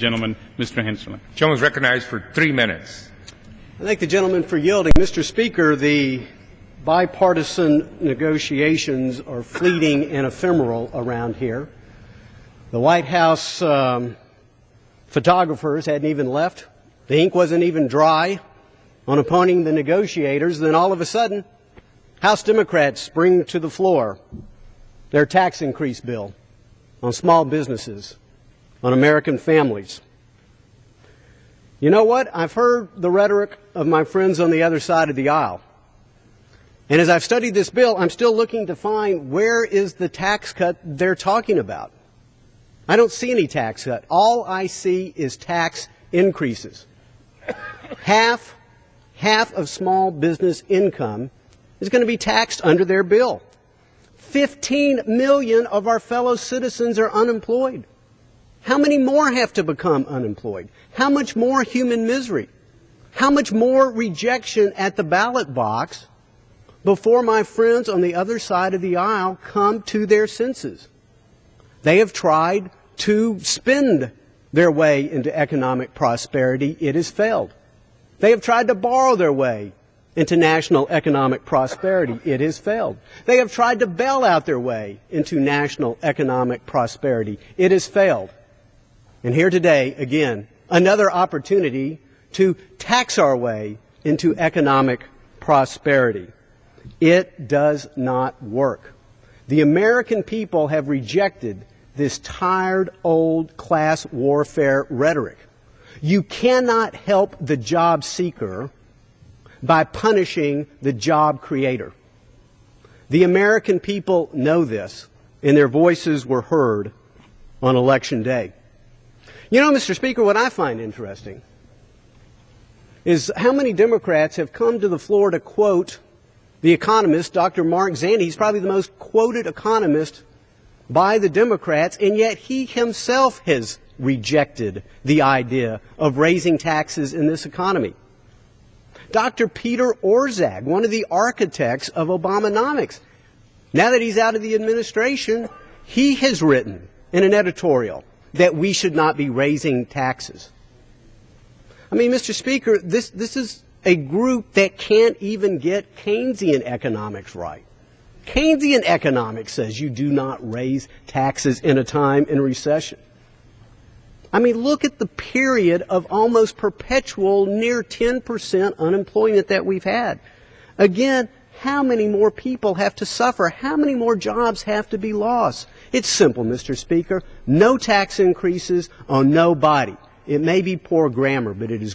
gentleman, Mr. Hensarling. The gentleman is recognized for 3 minutes. I thank the gentleman for yielding. Mr. Speaker, the bipartisan negotiations are fleeting and ephemeral around here. The White House photographers hadn't even left. The ink wasn't even dry on appointing the negotiators. Then all of a sudden, House Democrats spring to the floor their tax increase bill on small businesses, on American families. You know what? I've heard the rhetoric of my friends on the other side of the aisle. And as I've studied this bill, I'm still looking to find where is the tax cut they're talking about. I don't see any tax cut. All I see is tax increases. Half of small business income is going to be taxed under their bill. 15 million of our fellow citizens are unemployed. How many more have to become unemployed? How much more human misery? How much more rejection at the ballot box before my friends on the other side of the aisle come to their senses? They have tried to spend their way into economic prosperity. It has failed. They have tried to borrow their way into national economic prosperity. It has failed. They have tried to bail out their way into national economic prosperity. It has failed. And here today, again, another opportunity to tax our way into economic prosperity. It does not work. The American people have rejected this tired, old class warfare rhetoric. You cannot help the job seeker by punishing the job creator. The American people know this, and their voices were heard on Election Day. You know, Mr. Speaker, what I find interesting is how many Democrats have come to the floor to quote the economist, Dr. Mark Zandi. He's probably the most quoted economist by the Democrats, and yet he himself has rejected the idea of raising taxes in this economy. Dr. Peter Orszag, one of the architects of Obamonomics, now that he's out of the administration, he has written in an editorial that we should not be raising taxes. I mean, Mr. Speaker, this is a group that can't even get Keynesian economics right. Keynesian economics says you do not raise taxes in a time in recession. I mean, look at the period of almost perpetual near 10% unemployment that we've had. Again, how many more people have to suffer? How many more jobs have to be lost? It's simple, Mr. Speaker. No tax increases on nobody. It may be poor grammar, but it is